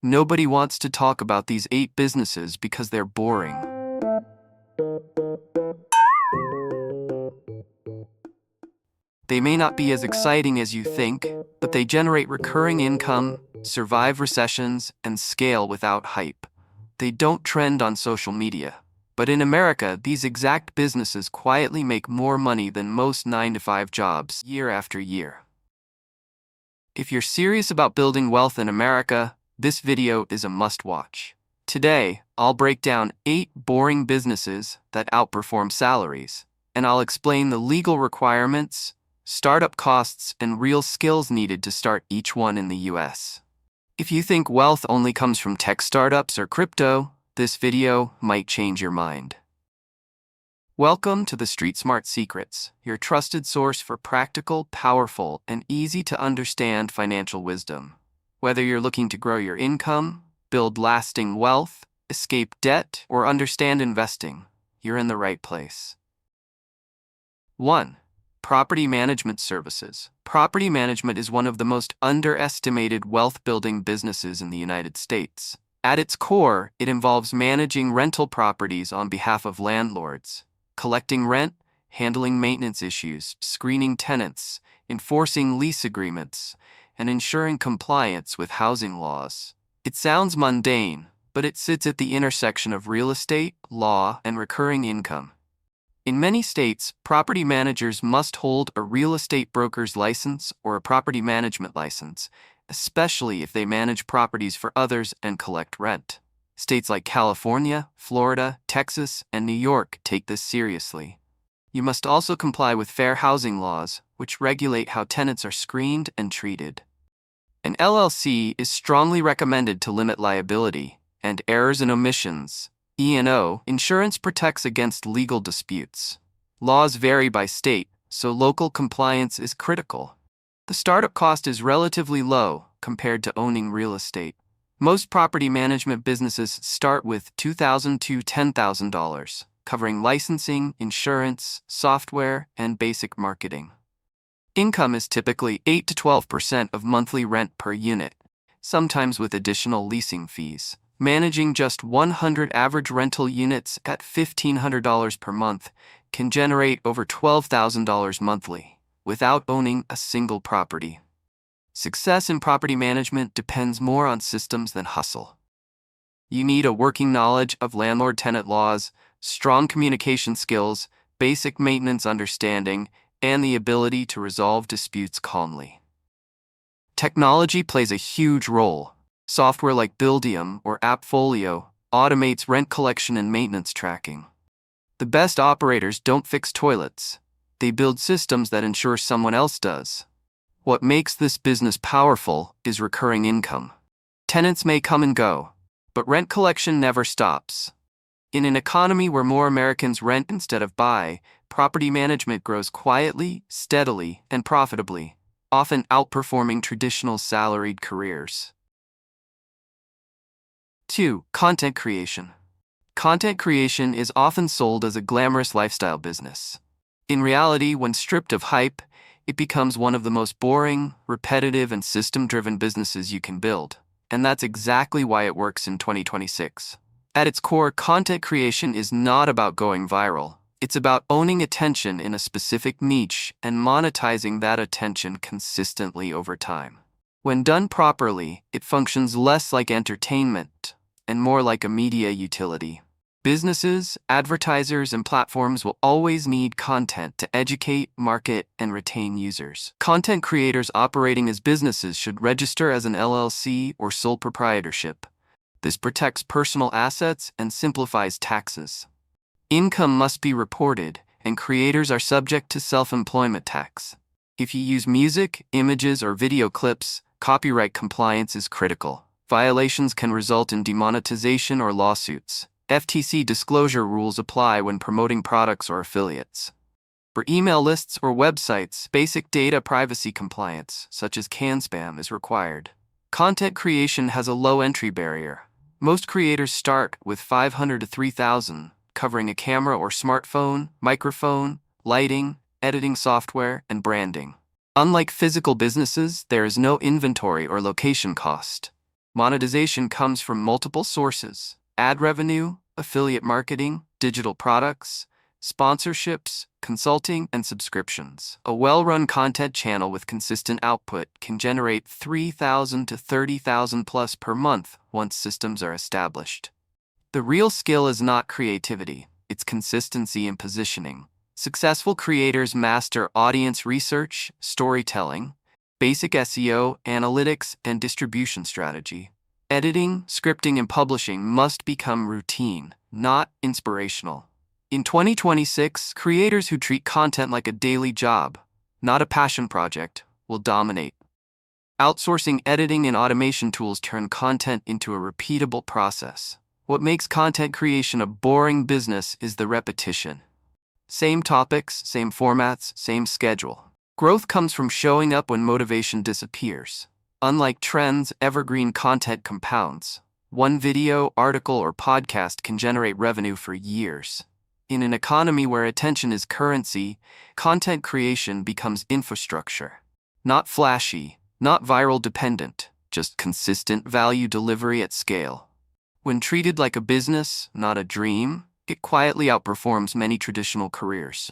Nobody wants to talk about these 8 businesses because they're boring. They may not be as exciting as you think, but they generate recurring income, survive recessions, and scale without hype. They don't trend on social media. But in America, these exact businesses quietly make more money than most 9-to-5 jobs year after year. If you're serious about building wealth in America, this video is a must-watch. Today, I'll break down 8 boring businesses that outperform salaries, and I'll explain the legal requirements, startup costs, and real skills needed to start each one in the US. If you think wealth only comes from tech startups or crypto, this video might change your mind. Welcome to the Street Smart Secrets, your trusted source for practical, powerful, and easy-to-understand financial wisdom. Whether you're looking to grow your income, build lasting wealth, escape debt, or understand investing, you're in the right place. 1. Property management services. Property management is one of the most underestimated wealth-building businesses in the United States. At its core, it involves managing rental properties on behalf of landlords, collecting rent, handling maintenance issues, screening tenants, enforcing lease agreements, and ensuring compliance with housing laws. It sounds mundane, but it sits at the intersection of real estate, law, and recurring income. In many states, property managers must hold a real estate broker's license or a property management license, especially if they manage properties for others and collect rent. States like California, Florida, Texas, and New York take this seriously. You must also comply with fair housing laws, which regulate how tenants are screened and treated. An LLC is strongly recommended to limit liability and errors and omissions. E&O insurance protects against legal disputes. Laws vary by state, so local compliance is critical. The startup cost is relatively low compared to owning real estate. Most property management businesses start with $2,000 to $10,000, covering licensing, insurance, software, and basic marketing. Income is typically 8 to 12% of monthly rent per unit, sometimes with additional leasing fees. Managing just 100 average rental units at $1,500 per month can generate over $12,000 monthly, without owning a single property. Success in property management depends more on systems than hustle. You need a working knowledge of landlord-tenant laws, strong communication skills, basic maintenance understanding, and the ability to resolve disputes calmly. Technology plays a huge role. Software like Buildium or Appfolio automates rent collection and maintenance tracking. The best operators don't fix toilets. They build systems that ensure someone else does. What makes this business powerful is recurring income. Tenants may come and go, but rent collection never stops. In an economy where more Americans rent instead of buy, property management grows quietly, steadily, and profitably, often outperforming traditional salaried careers. 2. Content creation. Content creation is often sold as a glamorous lifestyle business. In reality, when stripped of hype, it becomes one of the most boring, repetitive, and system-driven businesses you can build. And that's exactly why it works in 2026. At its core, content creation is not about going viral. It's about owning attention in a specific niche and monetizing that attention consistently over time. When done properly, it functions less like entertainment and more like a media utility. Businesses, advertisers, and platforms will always need content to educate, market, and retain users. Content creators operating as businesses should register as an LLC or sole proprietorship. This protects personal assets and simplifies taxes. Income must be reported, and creators are subject to self-employment tax. If you use music, images, or video clips, copyright compliance is critical. Violations can result in demonetization or lawsuits. FTC disclosure rules apply when promoting products or affiliates. For email lists or websites, basic data privacy compliance, such as CAN-SPAM, is required. Content creation has a low entry barrier. Most creators start with $500 to $3,000, covering a camera or smartphone, microphone, lighting, editing software, and branding. Unlike physical businesses, there is no inventory or location cost. Monetization comes from multiple sources: ad revenue, affiliate marketing, digital products, sponsorships, consulting, and subscriptions. A well-run content channel with consistent output can generate 3,000 to 30,000 plus per month once systems are established. The real skill is not creativity, it's consistency and positioning. Successful creators master audience research, storytelling, basic SEO, analytics, and distribution strategy. Editing, scripting, and publishing must become routine, not inspirational. In 2026, creators who treat content like a daily job, not a passion project, will dominate. Outsourcing editing and automation tools turn content into a repeatable process. What makes content creation a boring business is the repetition. Same topics, same formats, same schedule. Growth comes from showing up when motivation disappears. Unlike trends, evergreen content compounds. One video, article, or podcast can generate revenue for years. In an economy where attention is currency, content creation becomes infrastructure. Not flashy, not viral dependent, just consistent value delivery at scale. When treated like a business, not a dream, it quietly outperforms many traditional careers.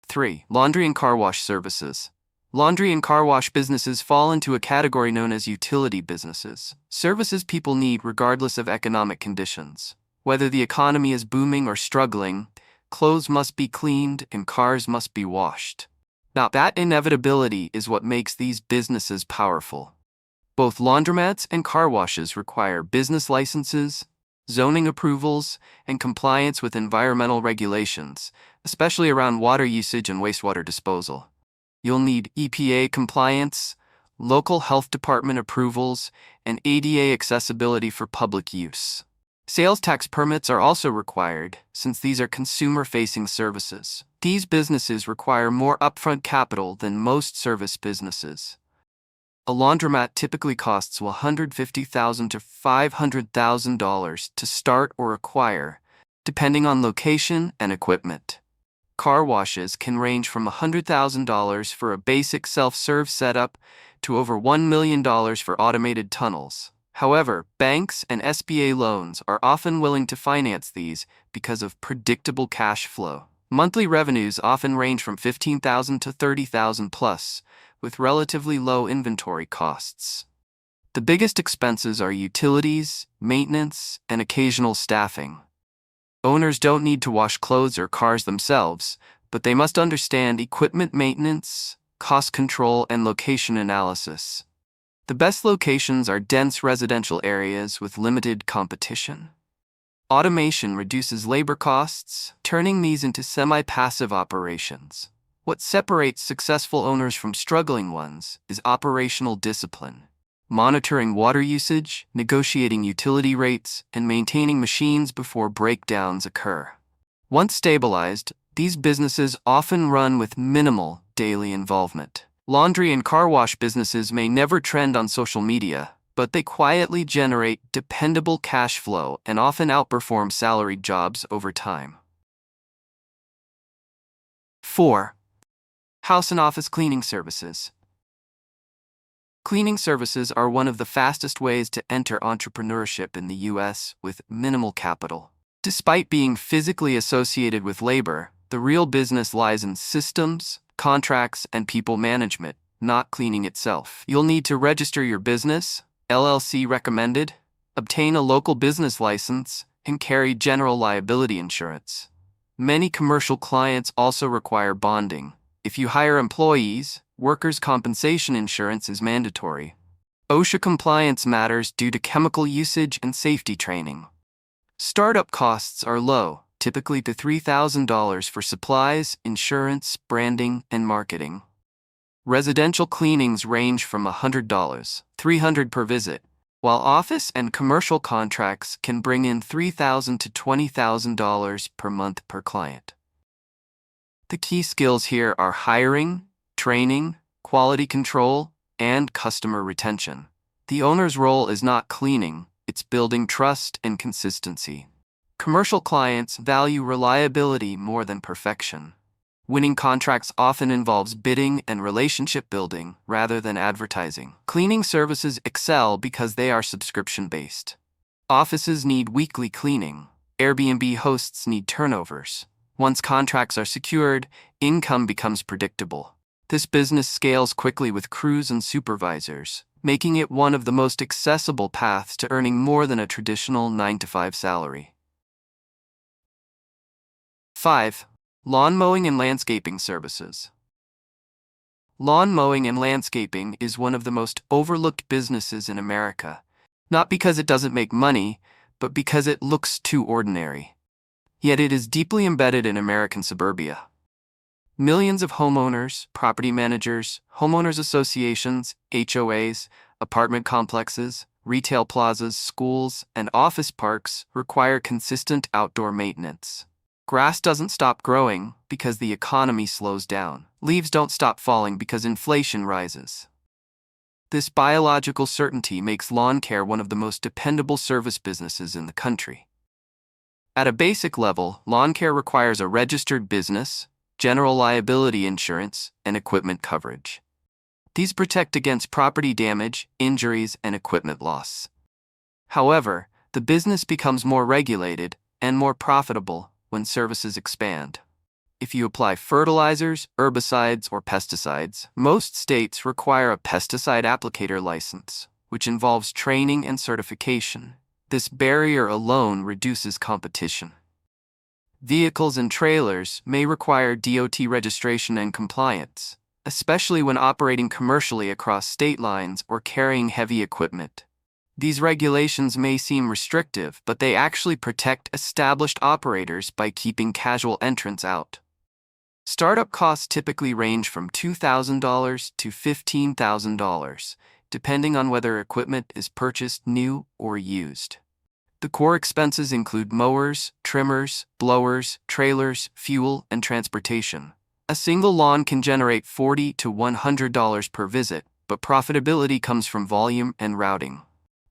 3. Laundry and car wash services. Laundry and car wash businesses fall into a category known as utility businesses, services people need regardless of economic conditions. Whether the economy is booming or struggling, clothes must be cleaned and cars must be washed. Now, that inevitability is what makes these businesses powerful. Both laundromats and car washes require business licenses, zoning approvals, and compliance with environmental regulations, especially around water usage and wastewater disposal. You'll need EPA compliance, local health department approvals, and ADA accessibility for public use. Sales tax permits are also required, since these are consumer-facing services. These businesses require more upfront capital than most service businesses. A laundromat typically costs $150,000 to $500,000 to start or acquire, depending on location and equipment. Car washes can range from $100,000 for a basic self-serve setup to over $1 million for automated tunnels. However, banks and SBA loans are often willing to finance these because of predictable cash flow. Monthly revenues often range from $15,000 to $30,000 plus, with relatively low inventory costs. The biggest expenses are utilities, maintenance, and occasional staffing. Owners don't need to wash clothes or cars themselves, but they must understand equipment maintenance, cost control, and location analysis. The best locations are dense residential areas with limited competition. Automation reduces labor costs, turning these into semi-passive operations. What separates successful owners from struggling ones is operational discipline. Monitoring water usage, negotiating utility rates, and maintaining machines before breakdowns occur. Once stabilized, these businesses often run with minimal daily involvement. Laundry and car wash businesses may never trend on social media, but they quietly generate dependable cash flow and often outperform salaried jobs over time. 4. House and office cleaning services. Cleaning services are one of the fastest ways to enter entrepreneurship in the U.S. with minimal capital. Despite being physically associated with labor, the real business lies in systems, contracts, and people management, not cleaning itself. You'll need to register your business, LLC recommended, obtain a local business license, and carry general liability insurance. Many commercial clients also require bonding. If you hire employees, workers' compensation insurance is mandatory. OSHA compliance matters due to chemical usage and safety training. Startup costs are low, typically to $3,000 for supplies, insurance, branding, and marketing. Residential cleanings range from $100, $300 per visit, while office and commercial contracts can bring in $3,000 to $20,000 per month per client. The key skills here are hiring, training, quality control, and customer retention. The owner's role is not cleaning, it's building trust and consistency. Commercial clients value reliability more than perfection. Winning contracts often involves bidding and relationship building rather than advertising. Cleaning services excel because they are subscription-based. Offices need weekly cleaning. Airbnb hosts need turnovers. Once contracts are secured, income becomes predictable. This business scales quickly with crews and supervisors, making it one of the most accessible paths to earning more than a traditional 9-to-5 salary. 5. Lawn mowing and landscaping services. Lawn mowing and landscaping is one of the most overlooked businesses in America, not because it doesn't make money, but because it looks too ordinary. Yet it is deeply embedded in American suburbia. Millions of homeowners, property managers, homeowners associations, HOAs, apartment complexes, retail plazas, schools, and office parks require consistent outdoor maintenance. Grass doesn't stop growing because the economy slows down. Leaves don't stop falling because inflation rises. This biological certainty makes lawn care one of the most dependable service businesses in the country. At a basic level, lawn care requires a registered business, general liability insurance, and equipment coverage. These protect against property damage, injuries, and equipment loss. However, the business becomes more regulated and more profitable when services expand. If you apply fertilizers, herbicides, or pesticides, most states require a pesticide applicator license, which involves training and certification. This barrier alone reduces competition. Vehicles and trailers may require DOT registration and compliance, especially when operating commercially across state lines or carrying heavy equipment. These regulations may seem restrictive, but they actually protect established operators by keeping casual entrants out. Startup costs typically range from $2,000 to $15,000, depending on whether equipment is purchased new or used. The core expenses include mowers, trimmers, blowers, trailers, fuel, and transportation. A single lawn can generate $40 to $100 per visit, but profitability comes from volume and routing.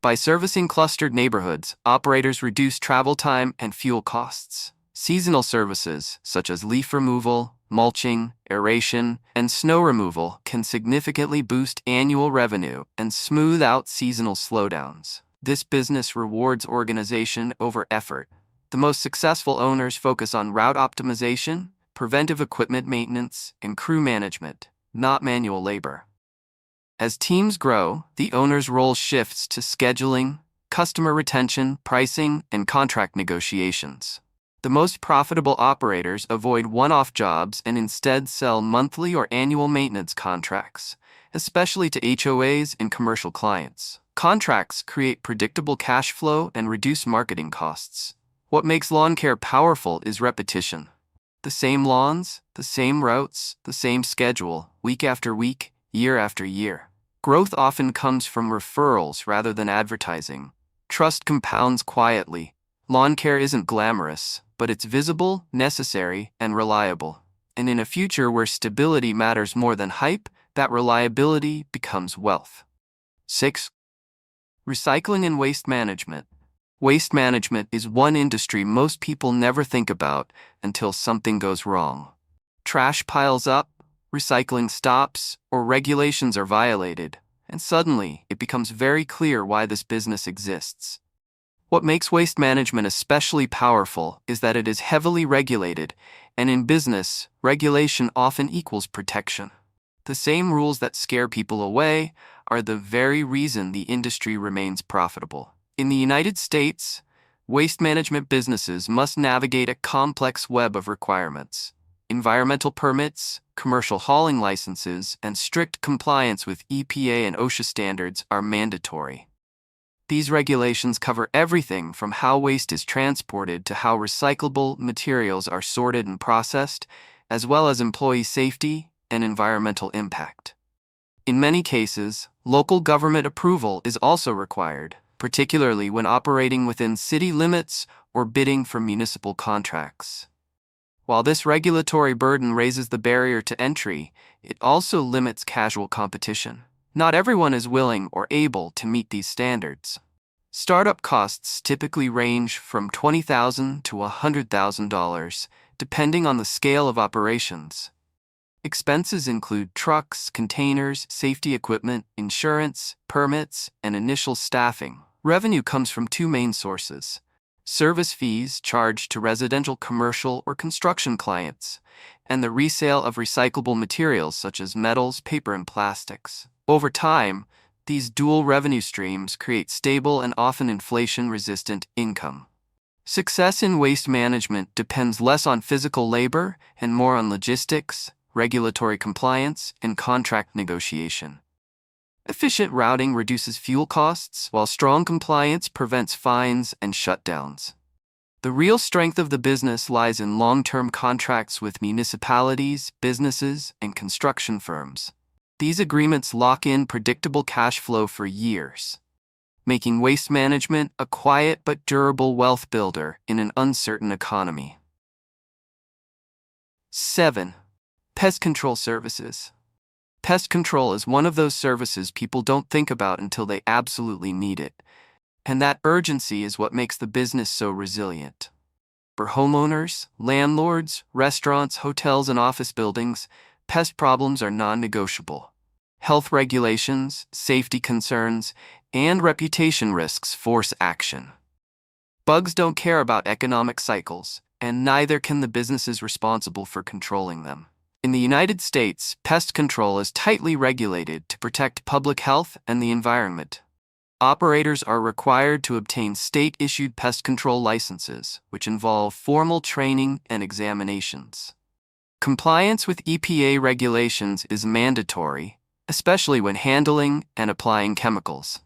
By servicing clustered neighborhoods, operators reduce travel time and fuel costs. Seasonal services, such as leaf removal, mulching, aeration, and snow removal, can significantly boost annual revenue and smooth out seasonal slowdowns. This business rewards organization over effort. The most successful owners focus on route optimization, preventive equipment maintenance, and crew management, not manual labor. As teams grow, the owner's role shifts to scheduling, customer retention, pricing, and contract negotiations. The most profitable operators avoid one-off jobs and instead sell monthly or annual maintenance contracts, especially to HOAs and commercial clients. Contracts create predictable cash flow and reduce marketing costs. What makes lawn care powerful is repetition. The same lawns, the same routes, the same schedule, week after week, year after year. Growth often comes from referrals rather than advertising. Trust compounds quietly. Lawn care isn't glamorous, but it's visible, necessary, and reliable. And in a future where stability matters more than hype, that reliability becomes wealth. 6. Recycling and waste management. Waste management is one industry most people never think about until something goes wrong. Trash piles up, recycling stops, or regulations are violated, and suddenly it becomes very clear why this business exists. What makes waste management especially powerful is that it is heavily regulated, and in business, regulation often equals protection. The same rules that scare people away are the very reason the industry remains profitable. In the United States, waste management businesses must navigate a complex web of requirements. Environmental permits, commercial hauling licenses, and strict compliance with EPA and OSHA standards are mandatory. These regulations cover everything from how waste is transported to how recyclable materials are sorted and processed, as well as employee safety and environmental impact. In many cases, local government approval is also required, particularly when operating within city limits or bidding for municipal contracts. While this regulatory burden raises the barrier to entry, it also limits casual competition. Not everyone is willing or able to meet these standards. Startup costs typically range from $20,000 to $100,000, depending on the scale of operations. Expenses include trucks, containers, safety equipment, insurance, permits, and initial staffing. Revenue comes from two main sources: service fees charged to residential, commercial, or construction clients, and the resale of recyclable materials such as metals, paper, and plastics. Over time, these dual revenue streams create stable and often inflation-resistant income. Success in waste management depends less on physical labor and more on logistics, regulatory compliance, and contract negotiation. Efficient routing reduces fuel costs, while strong compliance prevents fines and shutdowns. The real strength of the business lies in long-term contracts with municipalities, businesses, and construction firms. These agreements lock in predictable cash flow for years, making waste management a quiet but durable wealth builder in an uncertain economy. 7. Pest control services. Pest control is one of those services people don't think about until they absolutely need it, and that urgency is what makes the business so resilient. For homeowners, landlords, restaurants, hotels, and office buildings, pest problems are non-negotiable. Health regulations, safety concerns, and reputation risks force action. Bugs don't care about economic cycles, and neither can the businesses responsible for controlling them. In the United States, pest control is tightly regulated to protect public health and the environment. Operators are required to obtain state-issued pest control licenses, which involve formal training and examinations. Compliance with EPA regulations is mandatory, especially when handling and applying chemicals.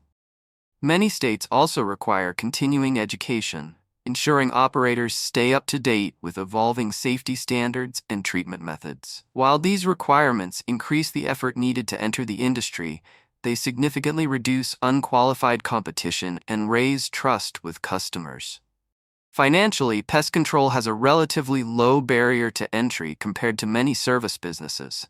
Many states also require continuing education, ensuring operators stay up to date with evolving safety standards and treatment methods. While these requirements increase the effort needed to enter the industry, they significantly reduce unqualified competition and raise trust with customers. Financially, pest control has a relatively low barrier to entry compared to many service businesses.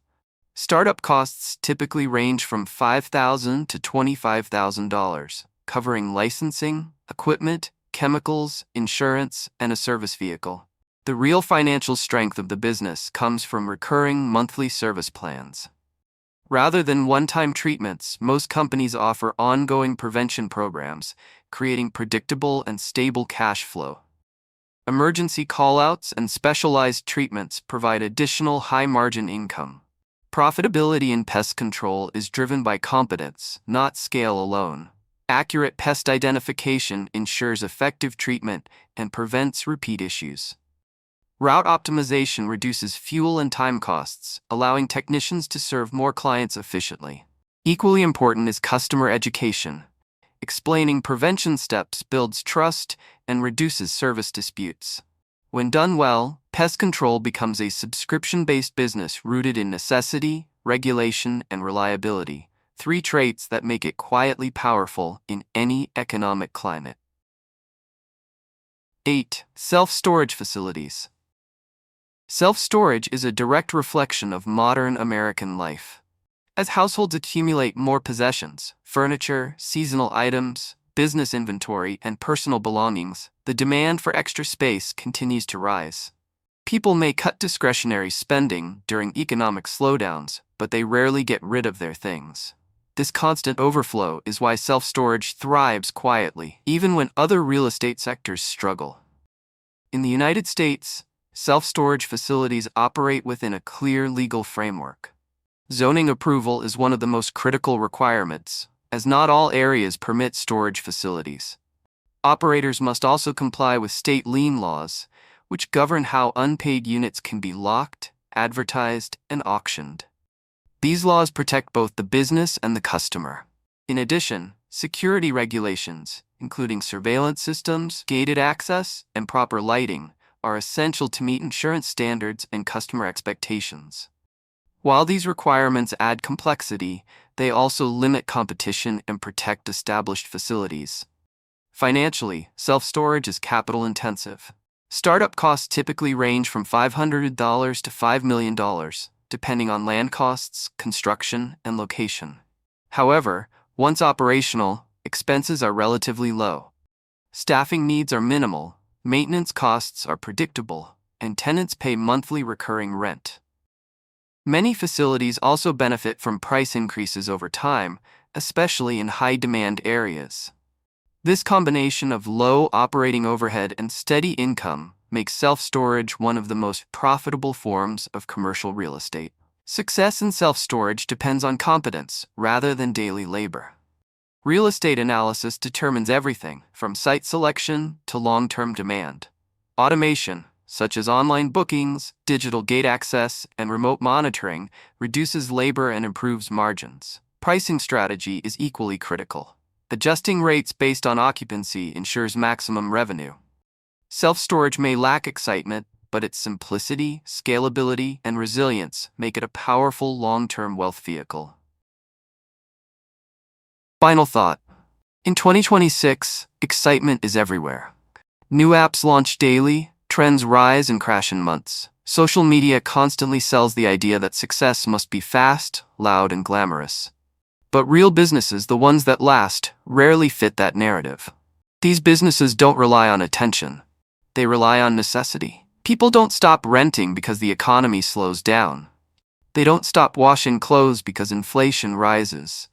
Startup costs typically range from $5,000 to $25,000, covering licensing, equipment, chemicals, insurance, and a service vehicle. The real financial strength of the business comes from recurring monthly service plans. Rather than one-time treatments, most companies offer ongoing prevention programs, creating predictable and stable cash flow. Emergency callouts and specialized treatments provide additional high-margin income. Profitability in pest control is driven by competence, not scale alone. Accurate pest identification ensures effective treatment and prevents repeat issues. Route optimization reduces fuel and time costs, allowing technicians to serve more clients efficiently. Equally important is customer education. Explaining prevention steps builds trust and reduces service disputes. When done well, pest control becomes a subscription-based business rooted in necessity, regulation, and reliability. Three traits that make it quietly powerful in any economic climate. 8. Self-storage facilities. Self-storage is a direct reflection of modern American life. As households accumulate more possessions, furniture, seasonal items, business inventory, and personal belongings, the demand for extra space continues to rise. People may cut discretionary spending during economic slowdowns, but they rarely get rid of their things. This constant overflow is why self-storage thrives quietly, even when other real estate sectors struggle. In the United States, self-storage facilities operate within a clear legal framework. Zoning approval is one of the most critical requirements, as not all areas permit storage facilities. Operators must also comply with state lien laws, which govern how unpaid units can be locked, advertised, and auctioned. These laws protect both the business and the customer. In addition, security regulations, including surveillance systems, gated access, and proper lighting, are essential to meet insurance standards and customer expectations. While these requirements add complexity, they also limit competition and protect established facilities. Financially, self-storage is capital-intensive. Startup costs typically range from $500 to $5 million, depending on land costs, construction, and location. However, once operational, expenses are relatively low. Staffing needs are minimal, maintenance costs are predictable, and tenants pay monthly recurring rent. Many facilities also benefit from price increases over time, especially in high-demand areas. This combination of low operating overhead and steady income makes self-storage one of the most profitable forms of commercial real estate. Success in self-storage depends on competence rather than daily labor. Real estate analysis determines everything from site selection to long-term demand. Automation, such as online bookings, digital gate access, and remote monitoring, reduces labor and improves margins. Pricing strategy is equally critical. Adjusting rates based on occupancy ensures maximum revenue. Self-storage may lack excitement, but its simplicity, scalability, and resilience make it a powerful long-term wealth vehicle. Final thought. In 2026, excitement is everywhere. New apps launch daily, trends rise and crash in months. Social media constantly sells the idea that success must be fast, loud, and glamorous. But real businesses, the ones that last, rarely fit that narrative. These businesses don't rely on attention. They rely on necessity. People don't stop renting because the economy slows down. They don't stop washing clothes because inflation rises.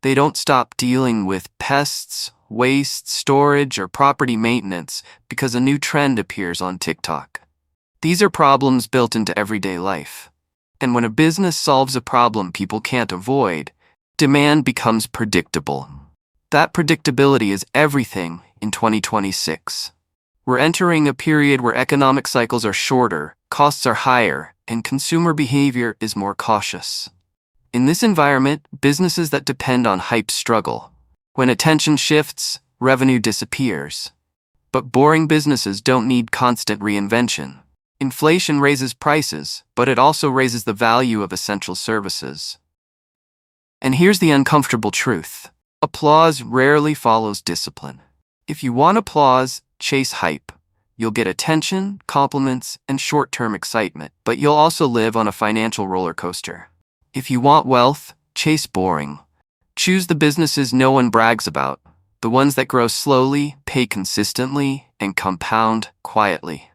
They don't stop dealing with pests, waste, storage, or property maintenance because a new trend appears on TikTok. These are problems built into everyday life. And when a business solves a problem people can't avoid, demand becomes predictable. That predictability is everything in 2026. We're entering a period where economic cycles are shorter, costs are higher, and consumer behavior is more cautious. In this environment, businesses that depend on hype struggle. When attention shifts, revenue disappears. But boring businesses don't need constant reinvention. Inflation raises prices, but it also raises the value of essential services. And here's the uncomfortable truth. Applause rarely follows discipline. If you want applause, chase hype. You'll get attention, compliments, and short-term excitement, but you'll also live on a financial roller coaster. If you want wealth, chase boring. Choose the businesses no one brags about, the ones that grow slowly, pay consistently, and compound quietly.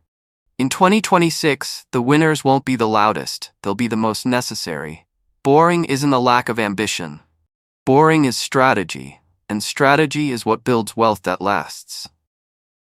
In 2026, the winners won't be the loudest, they'll be the most necessary. Boring isn't a lack of ambition. Boring is strategy, and strategy is what builds wealth that lasts.